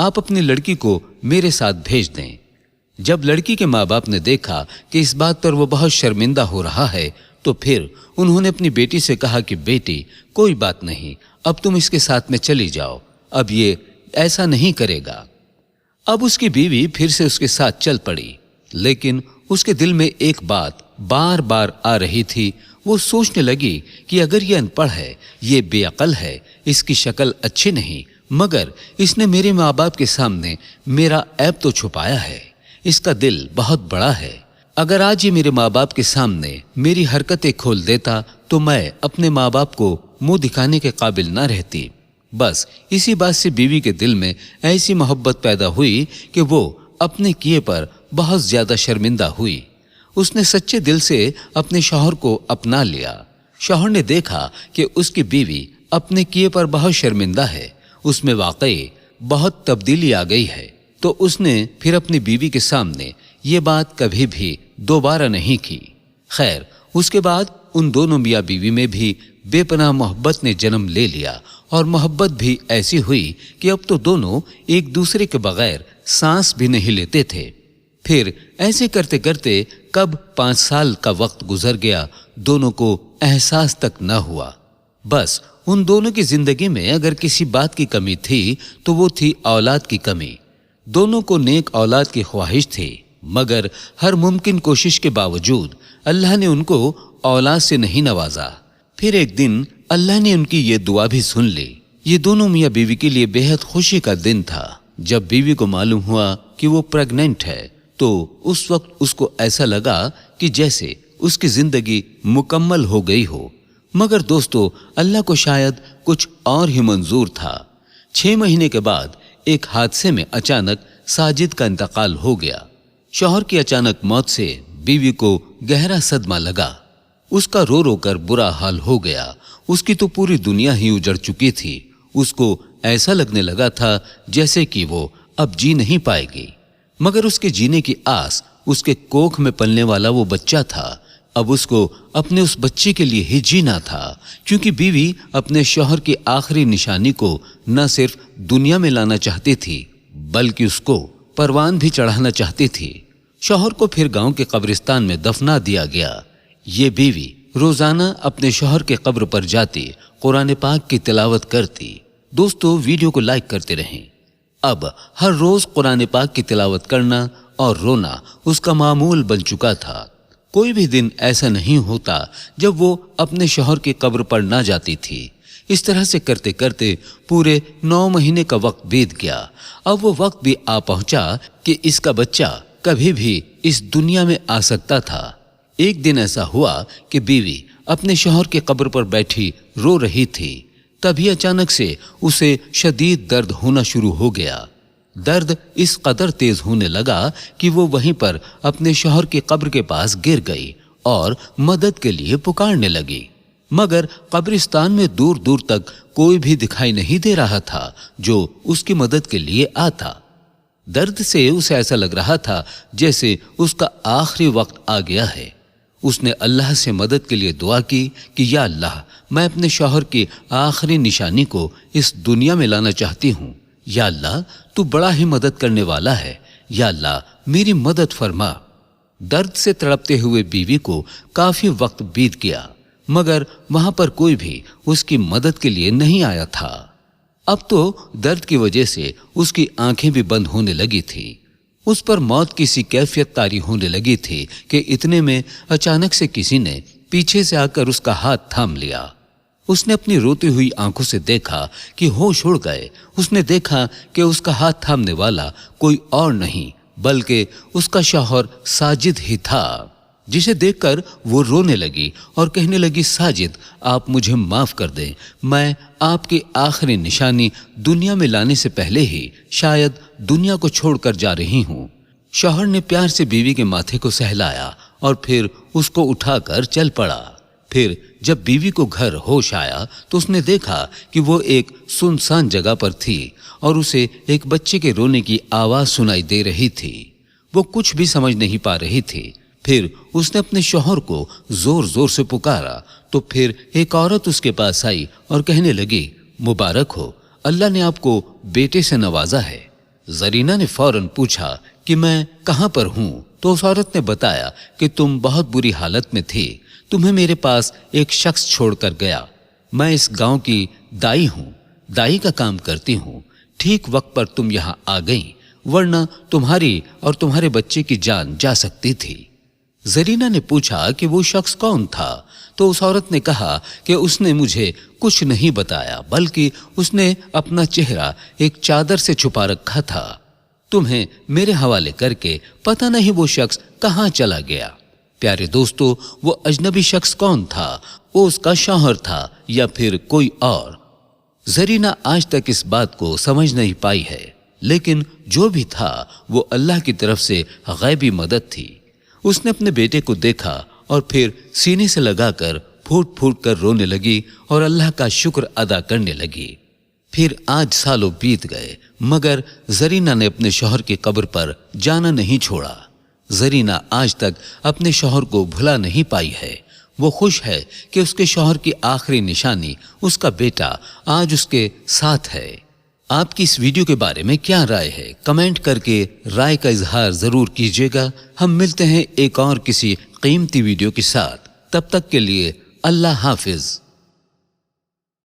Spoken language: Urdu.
آپ اپنی لڑکی کو میرے ساتھ بھیج دیں۔ جب لڑکی کے ماں باپ نے دیکھا کہ اس بات پر وہ بہت شرمندہ ہو رہا ہے تو پھر انہوں نے اپنی بیٹی سے کہا کہ بیٹی کوئی بات نہیں، اب تم اس کے ساتھ میں چلی جاؤ، اب یہ ایسا نہیں کرے گا۔ اب اس کی بیوی پھر سے اس کے ساتھ چل پڑی، لیکن اس کے دل میں ایک بات بار بار آ رہی تھی۔ وہ سوچنے لگی کہ اگر یہ ان پڑھ ہے، یہ بے عقل ہے، اس کی شکل اچھی نہیں، مگر اس نے میرے ماں باپ کے سامنے میرا عیب تو چھپایا ہے، اس کا دل بہت بڑا ہے۔ اگر آج یہ میرے ماں باپ کے سامنے میری حرکتیں کھول دیتا تو میں اپنے ماں باپ کو منہ دکھانے کے قابل نہ رہتی۔ بس اسی بات سے بیوی کے دل میں ایسی محبت پیدا ہوئی کہ وہ اپنے کیے پر بہت زیادہ شرمندہ ہوئی۔ اس نے سچے دل سے اپنے شوہر کو اپنا لیا۔ شوہر نے دیکھا کہ اس کی بیوی اپنے کیے پر بہت شرمندہ ہے، اس میں واقعی بہت تبدیلی آ گئی ہے، تو اس نے پھر اپنی بیوی کے سامنے یہ بات کبھی بھی دوبارہ نہیں کی۔ خیر، اس کے بعد ان دونوں میاں بیوی میں بھی بے پناہ محبت نے جنم لے لیا، اور محبت بھی ایسی ہوئی کہ اب تو دونوں ایک دوسرے کے بغیر سانس بھی نہیں لیتے تھے۔ پھر ایسے کرتے کرتے کب 5 سال کا وقت گزر گیا، دونوں کو احساس تک نہ ہوا۔ بس ان دونوں کی زندگی میں اگر کسی بات کی کمی تھی تو وہ تھی اولاد کی کمی۔ دونوں کو نیک اولاد کی خواہش تھی، مگر ہر ممکن کوشش کے باوجود اللہ نے ان کو اولاد سے نہیں نوازا۔ پھر ایک دن اللہ نے ان کی یہ دعا بھی سن لی۔ یہ دونوں میاں بیوی کے لیے بے حد خوشی کا دن تھا۔ جب بیوی کو معلوم ہوا کہ وہ پریگننٹ ہے تو اس وقت اس کو ایسا لگا کہ جیسے اس کی زندگی مکمل ہو گئی ہو، مگر دوستو اللہ کو شاید کچھ اور ہی منظور تھا۔ 6 مہینے کے بعد ایک حادثے میں اچانک ساجد کا انتقال ہو گیا۔ شوہر کی اچانک موت سے بیوی کو گہرا صدمہ لگا۔ اس کا رو رو کر برا حال ہو گیا۔ اس کی تو پوری دنیا ہی اجڑ چکی تھی۔ اس کو ایسا لگنے لگا تھا جیسے کہ وہ اب جی نہیں پائے گی، مگر اس کے جینے کی آس اس کے کوکھ میں پلنے والا وہ بچہ تھا۔ اب اس کو اپنے اس بچے کے لیے ہی جینا تھا، کیونکہ بیوی اپنے شوہر کی آخری نشانی کو نہ صرف دنیا میں لانا چاہتی تھی بلکہ اس کو پروان بھی چڑھانا چاہتی تھی۔ شوہر کو پھر گاؤں کے قبرستان میں دفنا دیا گیا۔ یہ بیوی روزانہ اپنے شوہر کے قبر پر جاتی، قرآن پاک کی تلاوت کرتی۔ دوستو ویڈیو کو لائک کرتے رہیں۔ اب ہر روز قرآن پاک کی تلاوت کرنا اور رونا اس کا معمول بن چکا تھا۔ کوئی بھی دن ایسا نہیں ہوتا جب وہ اپنے شوہر کی قبر پر نہ جاتی تھی۔ اس طرح سے کرتے کرتے پورے 9 مہینے کا وقت بیت گیا۔ اب وہ وقت بھی آ پہنچا کہ اس کا بچہ کبھی بھی اس دنیا میں آ سکتا تھا۔ ایک دن ایسا ہوا کہ بیوی اپنے شوہر کی قبر پر بیٹھی رو رہی تھی، تبھی اچانک سے اسے شدید درد ہونا شروع ہو گیا۔ درد اس قدر تیز ہونے لگا کہ وہ وہیں پر اپنے شوہر کی قبر کے پاس گر گئی اور مدد کے لیے پکارنے لگی، مگر قبرستان میں دور دور تک کوئی بھی دکھائی نہیں دے رہا تھا جو اس کی مدد کے لیے آتا۔ درد سے اسے ایسا لگ رہا تھا جیسے اس کا آخری وقت آ گیا ہے۔ اس نے اللہ سے مدد کے لیے دعا کی کہ یا اللہ، میں اپنے شوہر کی آخری نشانی کو اس دنیا میں لانا چاہتی ہوں۔ یا اللہ، تو بڑا ہی مدد کرنے والا ہے، یا اللہ میری مدد فرما۔ درد سے تڑپتے ہوئے بیوی کو کافی وقت بیت گیا، مگر وہاں پر کوئی بھی اس کی مدد کے لیے نہیں آیا تھا۔ اب تو درد کی وجہ سے اس کی آنکھیں بھی بند ہونے لگی تھی۔ اس پر موت کی سی کیفیت طاری ہونے لگی تھی کہ اتنے میں اچانک سے کسی نے پیچھے سے آ کر اس کا ہاتھ تھام لیا۔ اس نے اپنی روتی ہوئی آنکھوں سے دیکھا کہ ہوش اڑ گئے۔ اس نے دیکھا کہ اس کا ہاتھ تھامنے والا کوئی اور نہیں بلکہ اس کا شوہر ساجد ہی تھا، جسے دیکھ کر وہ رونے لگی اور کہنے لگی، ساجد آپ مجھے معاف کر دیں، میں آپ کی آخری نشانی دنیا میں لانے سے پہلے ہی شاید دنیا کو چھوڑ کر جا رہی ہوں۔ شوہر نے پیار سے بیوی کے ماتھے کو سہلایا اور پھر اس کو اٹھا کر چل پڑا۔ پھر جب بیوی کو گھر ہوش آیا تو اس نے دیکھا کہ وہ ایک سنسان جگہ پر تھی اور اسے ایک بچے کے رونے کی آواز سنائی دے رہی تھی۔ وہ کچھ بھی سمجھ نہیں پا رہی تھی۔ پھر اس نے اپنے شوہر کو زور زور سے پکارا تو پھر ایک عورت اس کے پاس آئی اور کہنے لگی، مبارک ہو، اللہ نے آپ کو بیٹے سے نوازا ہے۔ زرینہ نے فوراً پوچھا کہ میں کہاں پر ہوں، تو اس عورت نے بتایا کہ تم بہت بری حالت میں تھے، تمہیں میرے پاس ایک شخص چھوڑ کر گیا۔ میں اس گاؤں کی دائی ہوں، دائی کا کام کرتی ہوں۔ ٹھیک وقت پر تم یہاں آ گئیں، ورنہ تمہاری اور تمہارے بچے کی جان جا سکتی تھی۔ زرینہ نے پوچھا کہ وہ شخص کون تھا، تو اس عورت نے کہا کہ اس نے مجھے کچھ نہیں بتایا، بلکہ اس نے اپنا چہرہ ایک چادر سے چھپا رکھا تھا۔ تمہیں میرے حوالے کر کے پتہ نہیں وہ شخص کہاں چلا گیا۔ پیارے دوستو، وہ اجنبی شخص کون تھا؟ وہ اس کا شوہر تھا یا پھر کوئی اور؟ زرینہ آج تک اس بات کو سمجھ نہیں پائی ہے، لیکن جو بھی تھا وہ اللہ کی طرف سے غیبی مدد تھی۔ اس نے اپنے بیٹے کو دیکھا اور پھر سینے سے لگا کر پھوٹ پھوٹ کر رونے لگی اور اللہ کا شکر ادا کرنے لگی۔ پھر آج سالوں بیت گئے، مگر زرینہ نے اپنے شوہر کی قبر پر جانا نہیں چھوڑا۔ زرینہ آج تک اپنے شوہر کو بھلا نہیں پائی ہے۔ وہ خوش ہے کہ اس کے شوہر کی آخری نشانی اس کا بیٹا آج اس کے ساتھ ہے۔ آپ کی اس ویڈیو کے بارے میں کیا رائے ہے؟ کمنٹ کر کے رائے کا اظہار ضرور کیجیے گا۔ ہم ملتے ہیں ایک اور کسی قیمتی ویڈیو کے ساتھ۔ تب تک کے لیے اللہ حافظ۔